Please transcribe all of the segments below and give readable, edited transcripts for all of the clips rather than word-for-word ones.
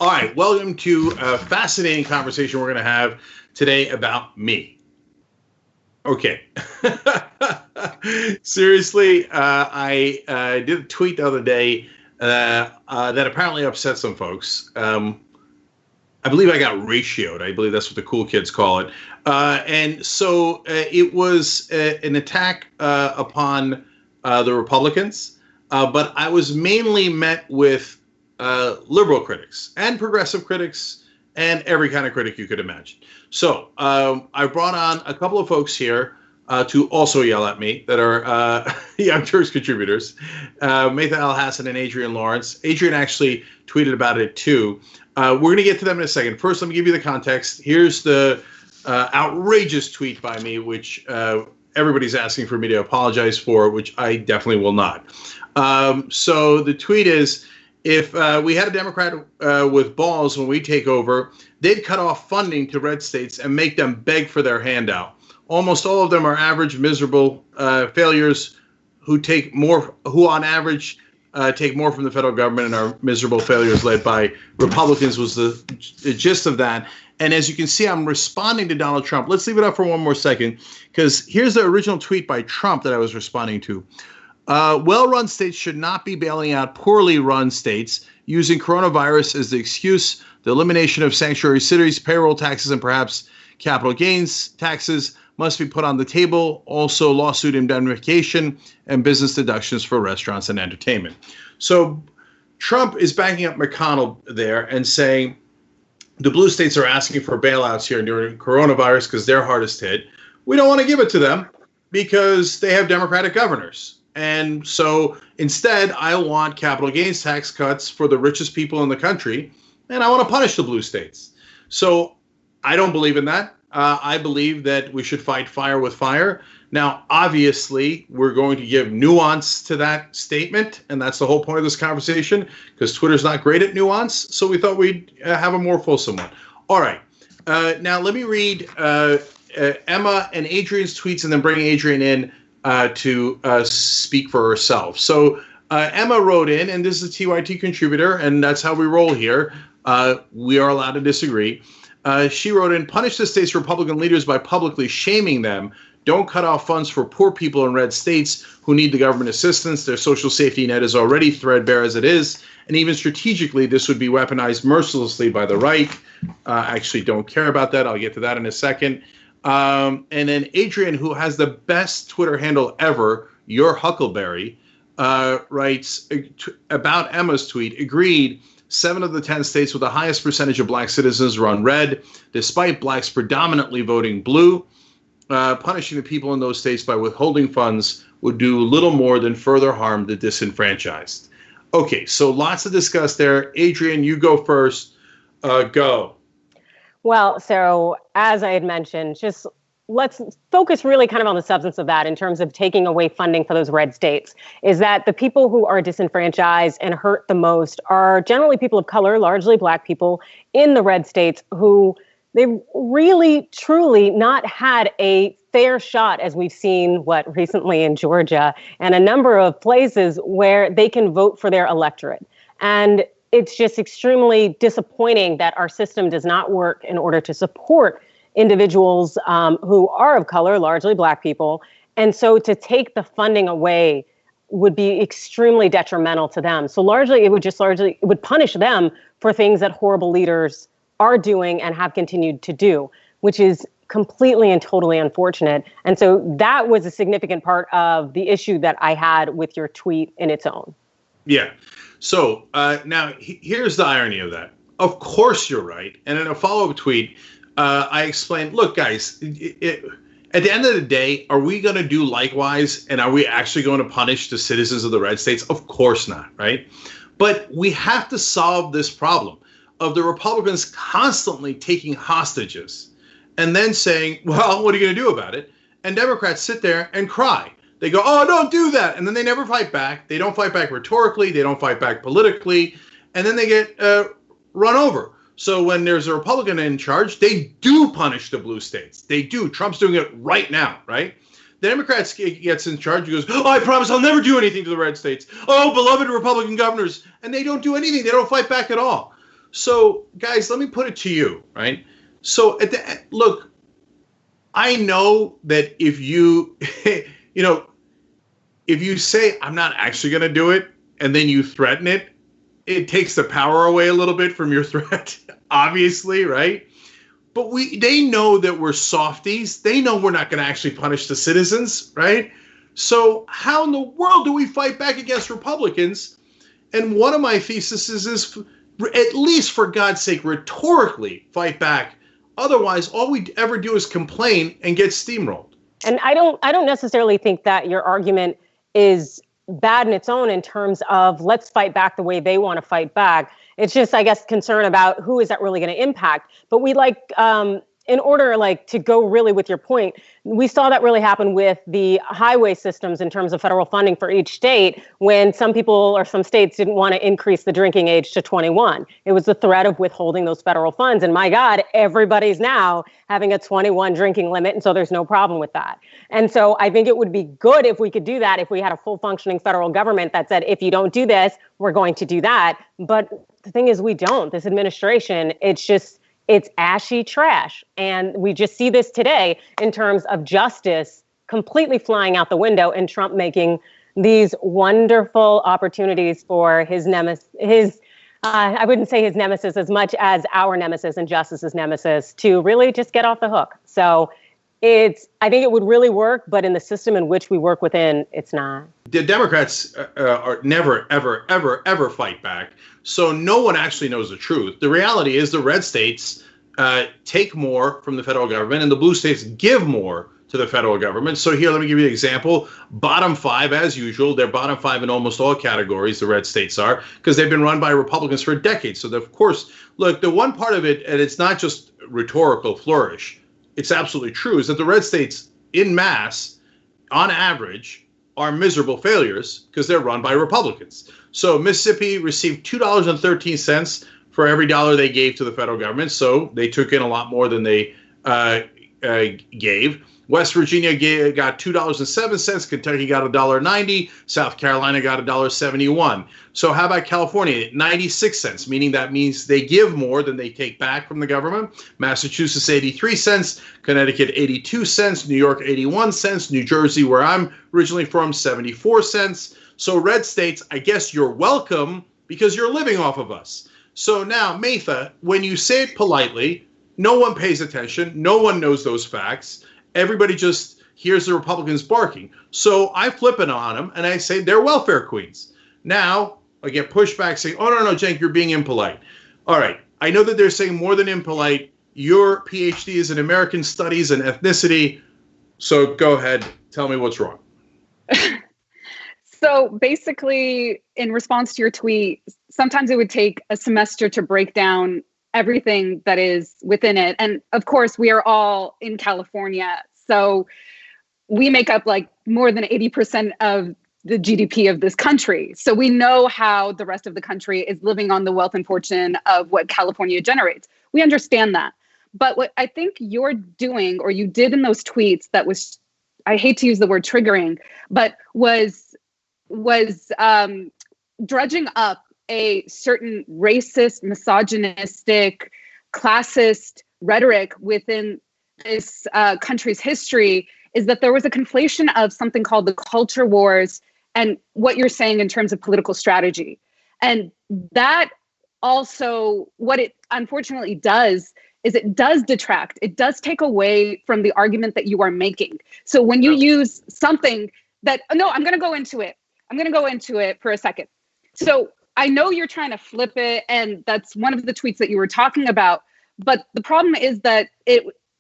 All right, welcome to a fascinating conversation we're going to have today about me. Okay. Seriously, I did a tweet the other day that apparently upset some folks. I believe I got ratioed. I believe that's what the cool kids call it. And so it was an attack upon the Republicans, but I was mainly met with liberal critics and progressive critics and every kind of critic you could imagine. So I brought on a couple of folks here to also yell at me that are Young Turks contributors, Maytha, Alhassen, and Adrienne Lawrence. Adrienne actually tweeted about it too. We're going to get to them in a second. First, let me give you the context. Here's the outrageous tweet by me, which everybody's asking for me to apologize for, which I definitely will not. So the tweet is, if we had a Democrat with balls when we take over, they'd cut off funding to red states and make them beg for their handout. Almost all of them are average, miserable failures who on average take more from the federal government and are miserable failures led by Republicans was the gist of that. And as you can see, I'm responding to Donald Trump. Let's leave it up for one more second, because here's the original tweet by Trump that I was responding to. Well-run states should not be bailing out poorly run states using coronavirus as the excuse. The elimination of sanctuary cities, payroll taxes, and perhaps capital gains taxes must be put on the table. Also, lawsuit indemnification and business deductions for restaurants and entertainment. So Trump is backing up McConnell there and saying the blue states are asking for bailouts here during coronavirus because they're hardest hit. We don't want to give it to them because they have Democratic governors. And so instead, I want capital gains tax cuts for the richest people in the country, and I want to punish the blue states. So I don't believe in that. I believe that we should fight fire with fire. Now, obviously, we're going to give nuance to that statement, and that's the whole point of this conversation, because Twitter's not great at nuance, so we thought we'd have a more fulsome one. All right. Now, let me read Emma and Adrienne's tweets and then bring Adrienne in to speak for herself. So Emma wrote in, and this is a TYT contributor, and that's how we roll here. We are allowed to disagree. She wrote in, punish the state's Republican leaders by publicly shaming them. Don't cut off funds for poor people in red states who need the government assistance. Their social safety net is already threadbare as it is. And even strategically, this would be weaponized mercilessly by the right. I actually don't care about that. I'll get to that in a second. And then Adrienne, who has the best Twitter handle ever, Your Huckleberry, writes about Emma's tweet, agreed, 7 of the 10 states with the highest percentage of black citizens run red, despite blacks predominantly voting blue. Punishing the people in those states by withholding funds would do little more than further harm the disenfranchised. Okay, so lots to discuss there. Adrienne, you go first. Go. Well, so as I had mentioned, just let's focus really kind of on the substance of that in terms of taking away funding for those red states, is that the people who are disenfranchised and hurt the most are generally people of color, largely black people in the red states who they've really, truly not had a fair shot, as we've seen, recently in Georgia and a number of places where they can vote for their electorate. And it's just extremely disappointing that our system does not work in order to support individuals who are of color, largely black people. And so to take the funding away would be extremely detrimental to them. So it would punish them for things that horrible leaders are doing and have continued to do, which is completely and totally unfortunate. And so that was a significant part of the issue that I had with your tweet in its own. Yeah. So now here's the irony of that. Of course you're right. And in a follow-up tweet, I explained, look, guys, at the end of the day, are we going to do likewise? And are we actually going to punish the citizens of the red states? Of course not, right? But we have to solve this problem of the Republicans constantly taking hostages and then saying, well, what are you going to do about it? And Democrats sit there and cry. They go, oh, don't do that. And then they never fight back. They don't fight back rhetorically. They don't fight back politically. And then they get run over. So when there's a Republican in charge, they do punish the blue states. They do. Trump's doing it right now, right? The Democrats gets in charge. He goes, oh, I promise I'll never do anything to the red states. Oh, beloved Republican governors. And they don't do anything. They don't fight back at all. So, guys, let me put it to you, right? So, look, I know that if you, you know, if you say I'm not actually going to do it, and then you threaten it, it takes the power away a little bit from your threat, obviously, right? But they know that we're softies. They know we're not going to actually punish the citizens, right? So how in the world do we fight back against Republicans? And one of my theses is at least, for God's sake, rhetorically fight back. Otherwise, all we ever do is complain and get steamrolled. And I don't necessarily think that your argument is bad in its own in terms of let's fight back the way they want to fight back. It's just, I guess, concern about who is that really going to impact. But we in order to go really with your point, we saw that really happen with the highway systems in terms of federal funding for each state when some people or some states didn't want to increase the drinking age to 21. It was the threat of withholding those federal funds. And my God, everybody's now having a 21 drinking limit. And so there's no problem with that. And so I think it would be good if we could do that, if we had a full functioning federal government that said, if you don't do this, we're going to do that. But the thing is, we don't. This administration, it's ashy trash. And we just see this today in terms of justice completely flying out the window and Trump making these wonderful opportunities for his nemesis, I wouldn't say his nemesis as much as our nemesis and justice's nemesis to really just get off the hook. So I think it would really work, but in the system in which we work within, it's not. The Democrats are never, ever, ever, ever fight back. So no one actually knows the truth. The reality is the red states take more from the federal government and the blue states give more to the federal government. So here, let me give you an example. Bottom five, as usual, they're bottom five in almost all categories, the red states are, because they've been run by Republicans for decades. So, of course, look, the one part of it, and it's not just rhetorical flourish, it's absolutely true, is that the red states, en masse, on average, are miserable failures because they're run by Republicans. So Mississippi received $2.13 for every dollar they gave to the federal government. So they took in a lot more than they gave. West Virginia got $2.07. Kentucky got $1.90. South Carolina got $1.71. So how about California? 96 cents, meaning that means they give more than they take back from the government. Massachusetts, 83 cents. Connecticut, 82 cents. New York, 81 cents. New Jersey, where I'm originally from, 74 cents. So red states, I guess you're welcome because you're living off of us. So now, Maytha, when you say it politely, no one pays attention. No one knows those facts. Everybody just hears the Republicans barking. So I flip it on them and I say they're welfare queens. Now I get pushback saying, oh, no, Cenk, you're being impolite. All right. I know that they're saying more than impolite. Your PhD is in American studies and ethnicity. So go ahead. Tell me what's wrong. So basically, in response to your tweet, sometimes it would take a semester to break down everything that is within it. And of course, we are all in California. So we make up more than 80% of the GDP of this country. So we know how the rest of the country is living on the wealth and fortune of what California generates. We understand that. But what I think you're doing, or you did in those tweets that was, I hate to use the word triggering, but was dredging up a certain racist, misogynistic, classist rhetoric within this country's history, is that there was a conflation of something called the culture wars and what you're saying in terms of political strategy. And that also, what it unfortunately does is it does detract. It does take away from the argument that you are making. So when you use something that, no, I'm going to go into it. I'm going to go into it for a second. So I know you're trying to flip it, and that's one of the tweets that you were talking about. But the problem is that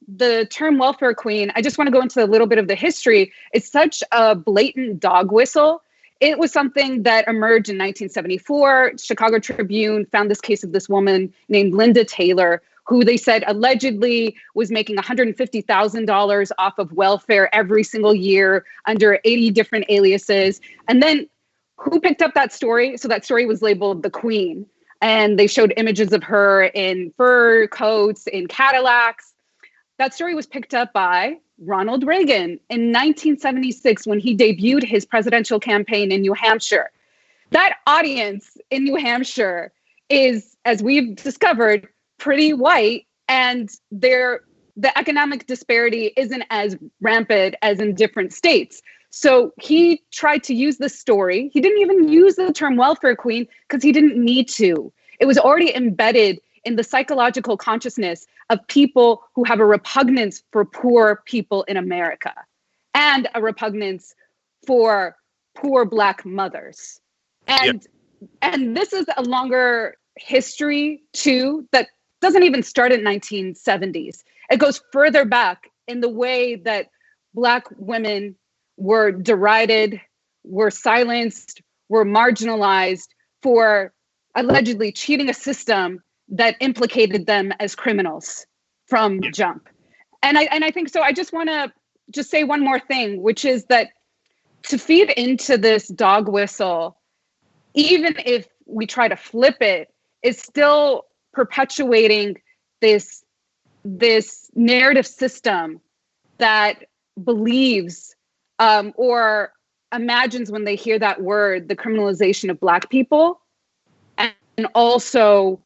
the term welfare queen, I just want to go into a little bit of the history. It's such a blatant dog whistle. It was something that emerged in 1974. Chicago Tribune found this case of this woman named Linda Taylor, who they said allegedly was making $150,000 off of welfare every single year under 80 different aliases. And then who picked up that story? So that story was labeled The Queen. And they showed images of her in fur coats, in Cadillacs. That story was picked up by Ronald Reagan in 1976 when he debuted his presidential campaign in New Hampshire. That audience in New Hampshire is, as we've discovered, pretty white, and the economic disparity isn't as rampant as in different states. So he tried to use this story. He didn't even use the term welfare queen because he didn't need to. It was already embedded in the psychological consciousness of people who have a repugnance for poor people in America and a repugnance for poor Black mothers. And this is a longer history too that doesn't even start in 1970s. It goes further back in the way that Black women were derided, were silenced, were marginalized for allegedly cheating a system that implicated them as criminals from jump. And I think so. I just want to just say one more thing, which is that to feed into this dog whistle, even if we try to flip it, is still perpetuating this narrative system that believes or imagines, when they hear that word, the criminalization of Black people, and also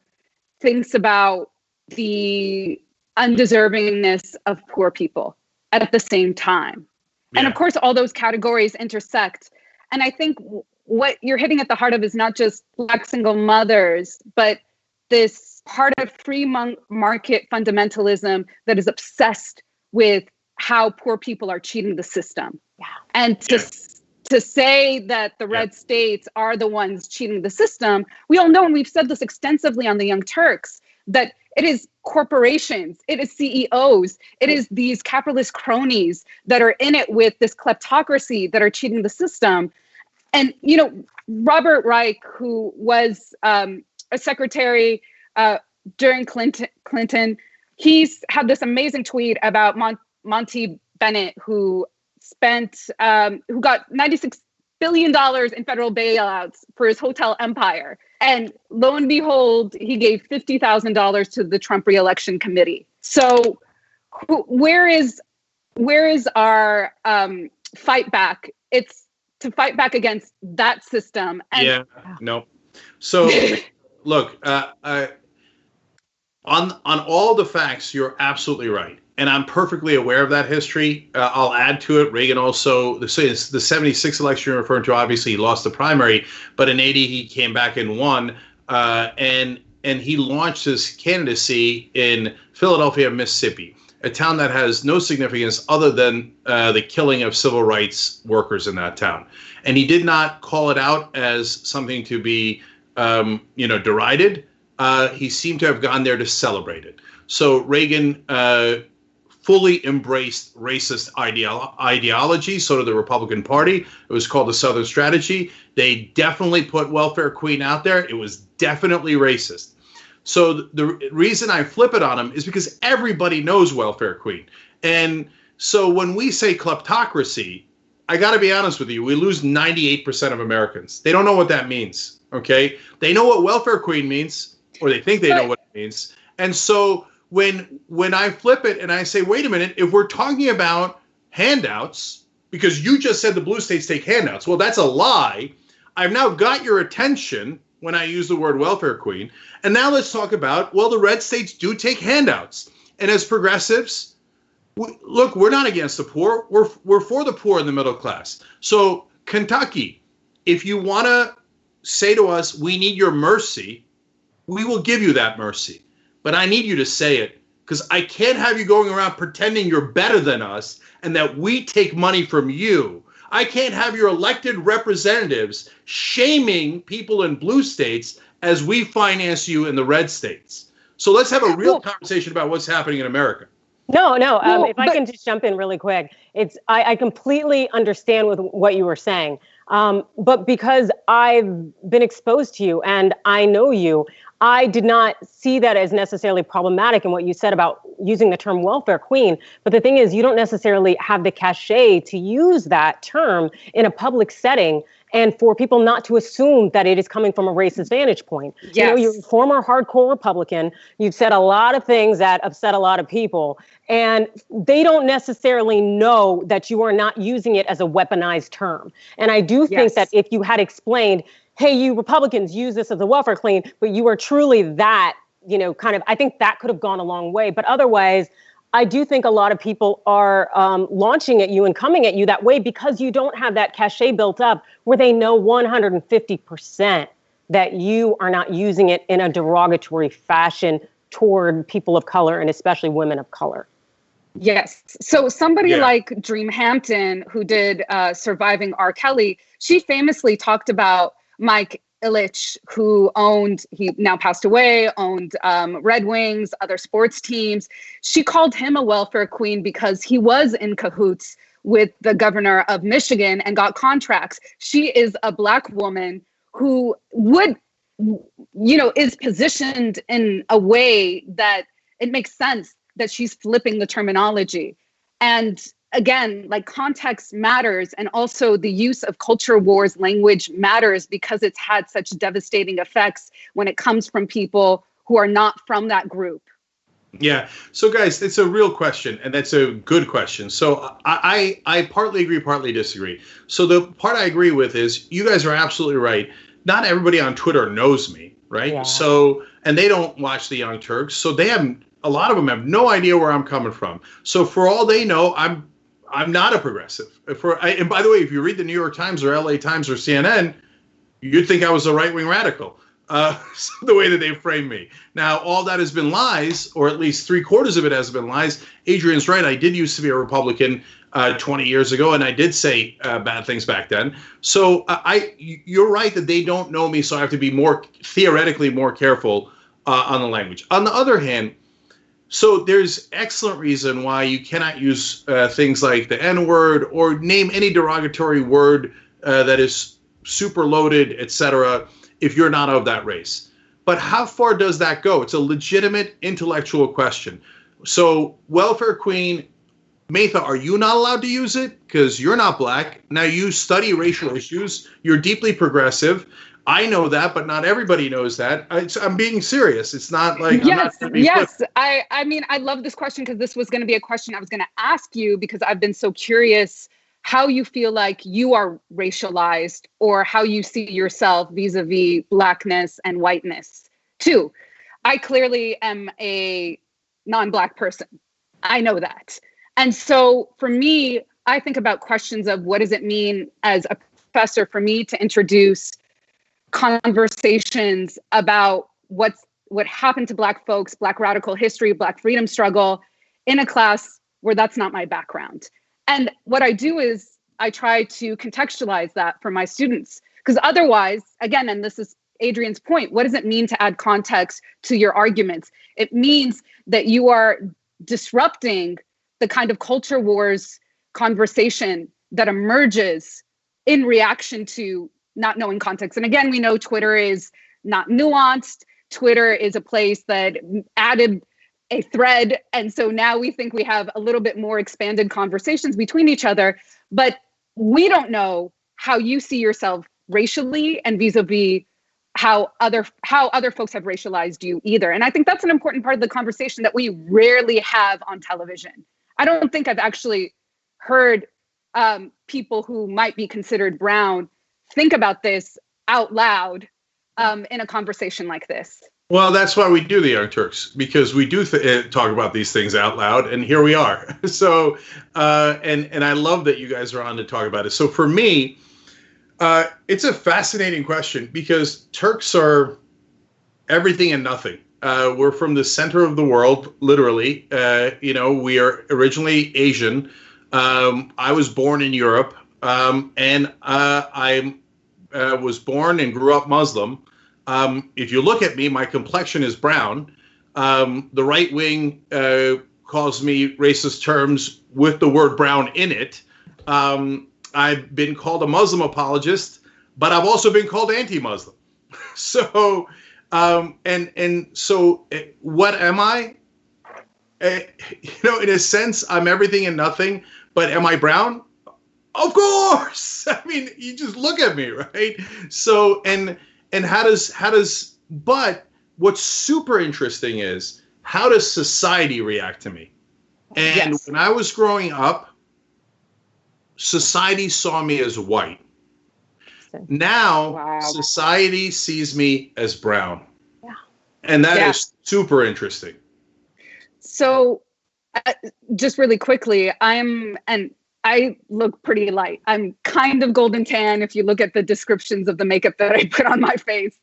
thinks about the undeservingness of poor people at the same time. Yeah. And of course, all those categories intersect. And I think what you're hitting at the heart of is not just Black single mothers, but this part of free market fundamentalism that is obsessed with how poor people are cheating the system. Yeah. And to say that the red states are the ones cheating the system, we all know, and we've said this extensively on the Young Turks, that it is corporations, it is CEOs, it is these capitalist cronies that are in it with this kleptocracy that are cheating the system. And, you know, Robert Reich, who was a secretary during Clinton, he's had this amazing tweet about Monty Bennett, who got $96 billion in federal bailouts for his hotel empire. And lo and behold, he gave $50,000 to the Trump reelection committee. So where is our fight back? It's to fight back against that system. And So look, on all the facts, you're absolutely right. And I'm perfectly aware of that history. I'll add to it. Reagan also, the 76 election you're referring to, obviously he lost the primary, but in 80 he came back and won. And he launched his candidacy in Philadelphia, Mississippi, a town that has no significance other than the killing of civil rights workers in that town. And he did not call it out as something to be, derided. He seemed to have gone there to celebrate it. So Reagan fully embraced racist ideology, so did the Republican Party. It was called the Southern Strategy. They definitely put welfare queen out there. It was definitely racist. So the reason I flip it on him is because everybody knows welfare queen. And so when we say kleptocracy, I got to be honest with you, we lose 98% of Americans. They don't know what that means, okay? They know what welfare queen means, or they think they know what it means. And so when I flip it and I say, wait a minute, if we're talking about handouts, because you just said the blue states take handouts, well, that's a lie. I've now got your attention when I use the word welfare queen. And now let's talk about, well, the red states do take handouts. And as progressives, look, we're not against the poor. We're for the poor and the middle class. So Kentucky, if you want to say to us, we need your mercy, we will give you that mercy. But I need you to say it, because I can't have you going around pretending you're better than us and that we take money from you. I can't have your elected representatives shaming people in blue states as we finance you in the red states. So let's have a real conversation about what's happening in America. No. If I can just jump in really quick, I completely understand with what you were saying. But because I've been exposed to you and I know you, I did not see that as necessarily problematic in what you said about using the term welfare queen. But the thing is, you don't necessarily have the cachet to use that term in a public setting and for people not to assume that it is coming from a racist vantage point. Yes. You know, you're a former hardcore Republican. You've said a lot of things that upset a lot of people, and they don't necessarily know that you are not using it as a weaponized term. And I do think that if you had explained, hey, you Republicans use this as a welfare clean, but you are truly that, kind of, I think that could have gone a long way. But otherwise, I do think a lot of people are launching at you and coming at you that way because you don't have that cachet built up where they know 150% that you are not using it in a derogatory fashion toward people of color and especially women of color. Yes. So somebody like Dream Hampton, who did Surviving R. Kelly, she famously talked about Mike Ilitch, he now passed away, owned Red Wings, other sports teams. She called him a welfare queen because he was in cahoots with the governor of Michigan and got contracts. She is a Black woman who is positioned in a way that it makes sense that she's flipping the terminology. And again, like, context matters. And also the use of culture wars language matters because it's had such devastating effects when it comes from people who are not from that group. Yeah. So guys, it's a real question, and that's a good question. So I partly agree, partly disagree. So the part I agree with is you guys are absolutely right. Not everybody on Twitter knows me, right? Yeah. So, and they don't watch the Young Turks. So a lot of them have no idea where I'm coming from. So for all they know, I'm not a progressive. And by the way, if you read the New York Times or LA Times or CNN, you'd think I was a right-wing radical. The way that they frame me. Now, all that has been lies, or at least 3/4 of it has been lies. Adrienne's right. I did used to be a Republican 20 years ago, and I did say bad things back then. So you're right that they don't know me, so I have to be theoretically more careful on the language. On the other hand, so there's excellent reason why you cannot use things like the N-word or name any derogatory word that is super loaded, etc., if you're not of that race. But how far does that go? It's a legitimate intellectual question. So, welfare queen, Maytha, are you not allowed to use it? Because you're not Black. Now, you study racial issues. You're deeply progressive. I know that, but not everybody knows that. I'm being serious. It's not like... Yes. I mean, I love this question because this was going to be a question I was going to ask you because I've been so curious how you feel like you are racialized or how you see yourself vis-a-vis Blackness and whiteness too. I clearly am a non-Black person. I know that. And so for me, I think about questions of what does it mean as a professor for me to introduce conversations about what happened to Black folks, Black radical history, Black freedom struggle in a class where that's not my background. And what I do is I try to contextualize that for my students, because otherwise, again, and this is Adrienne's point, what does it mean to add context to your arguments? It means that you are disrupting the kind of culture wars conversation that emerges in reaction to not knowing context. And again, we know Twitter is not nuanced. Twitter is a place that added a thread. And so now we think we have a little bit more expanded conversations between each other, but we don't know how you see yourself racially and vis-a-vis how other folks have racialized you either. And I think that's an important part of the conversation that we rarely have on television. I don't think I've actually heard people who might be considered brown think about this out loud in a conversation like this. Well, that's why we do the Young Turks, because we do talk about these things out loud, and here we are. So, and I love that you guys are on to talk about it. So for me, it's a fascinating question because Turks are everything and nothing. We're from the center of the world, literally. We are originally Asian. I was born in Europe, and I was born and grew up Muslim. If you look at me, my complexion is brown. The right wing calls me racist terms with the word brown in it. I've been called a Muslim apologist, but I've also been called anti-Muslim. So, so what am I? In a sense, I'm everything and nothing, but am I brown? Of course. I mean, you just look at me, right? So, and but what's super interesting is how does society react to me? And yes. When I was growing up, society saw me as white. Interesting. Now society sees me as brown. Yeah. And that is super interesting. So just really quickly, I look pretty light. I'm kind of golden tan if you look at the descriptions of the makeup that I put on my face.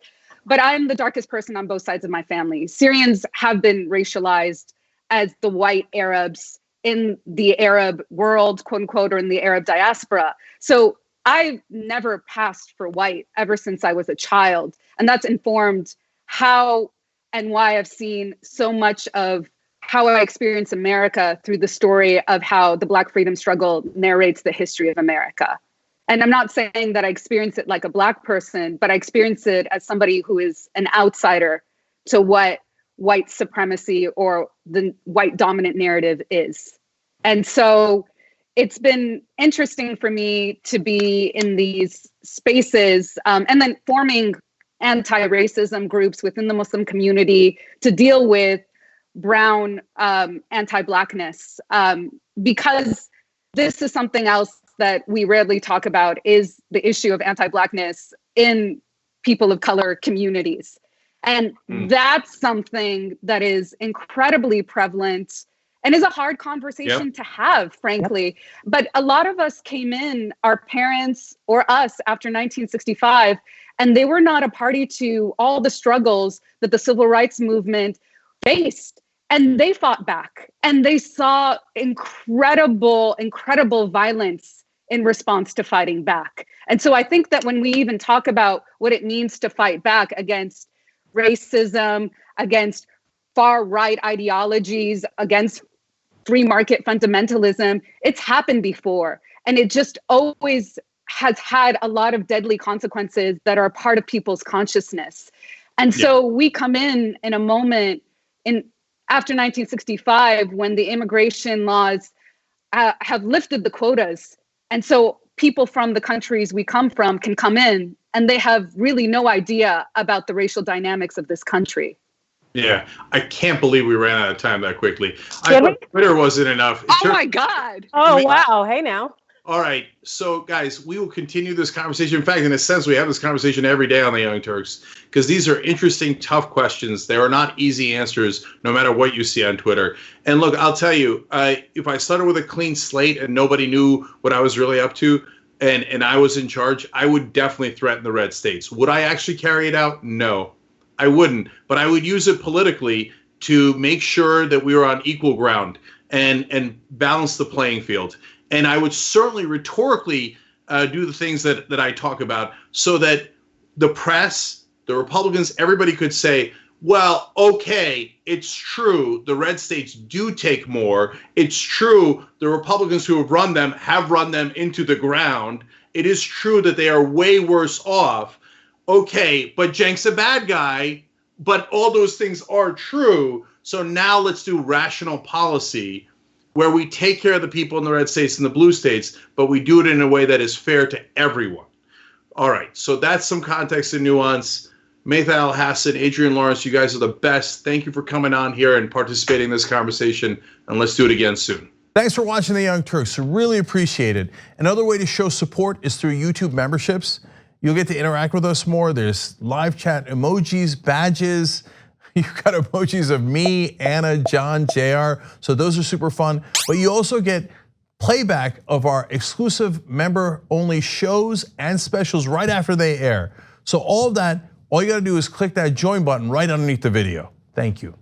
But I'm the darkest person on both sides of my family. Syrians have been racialized as the white Arabs in the Arab world, quote unquote, or in the Arab diaspora. So I've never passed for white ever since I was a child. And that's informed how and why I've seen so much of how I experience America through the story of how the Black freedom struggle narrates the history of America. And I'm not saying that I experience it like a Black person, but I experience it as somebody who is an outsider to what white supremacy or the white dominant narrative is. And so it's been interesting for me to be in these spaces and then forming anti-racism groups within the Muslim community to deal with brown anti-Blackness, because this is something else that we rarely talk about, is the issue of anti-Blackness in people of color communities. And that's something that is incredibly prevalent and is a hard conversation to have, frankly. But a lot of us came in, our parents or us, after 1965, and they were not a party to all the struggles that the civil rights movement faced. And they fought back, and they saw incredible violence in response to fighting back. And so I think that when we even talk about what it means to fight back against racism, against far right ideologies, against free market fundamentalism, it's happened before. And it just always has had a lot of deadly consequences that are a part of people's consciousness. And so we come in a moment after 1965, when the immigration laws have lifted the quotas. And so people from the countries we come from can come in, and they have really no idea about the racial dynamics of this country. Yeah, I can't believe we ran out of time that quickly. I thought Twitter wasn't enough. My God. Oh, wow. Hey, now. All right. So, guys, we will continue this conversation. In fact, in a sense, we have this conversation every day on the Young Turks, because these are interesting, tough questions. They are not easy answers, no matter what you see on Twitter. And look, I'll tell you, if I started with a clean slate and nobody knew what I was really up to, and I was in charge, I would definitely threaten the red states. Would I actually carry it out? No, I wouldn't. But I would use it politically to make sure that we were on equal ground and balance the playing field. And I would certainly rhetorically do the things that I talk about, so that the press, the Republicans, everybody could say, well, okay, it's true, the red states do take more. It's true, the Republicans who have run them into the ground. It is true that they are way worse off. Okay, but Cenk's a bad guy, but all those things are true. So now let's do rational policy, where we take care of the people in the red states and the blue states, but we do it in a way that is fair to everyone. All right, so that's some context and nuance. Maytha, Alhassen, Adrienne, Lawrence, you guys are the best. Thank you for coming on here and participating in this conversation, and let's do it again soon. Thanks for watching The Young Turks. Really appreciate it. Another way to show support is through YouTube memberships. You'll get to interact with us more. There's live chat emojis, badges. You've got emojis of me, Anna, John, JR. So those are super fun. But you also get playback of our exclusive member-only shows and specials right after they air. So all of that, all you gotta do is click that join button right underneath the video. Thank you.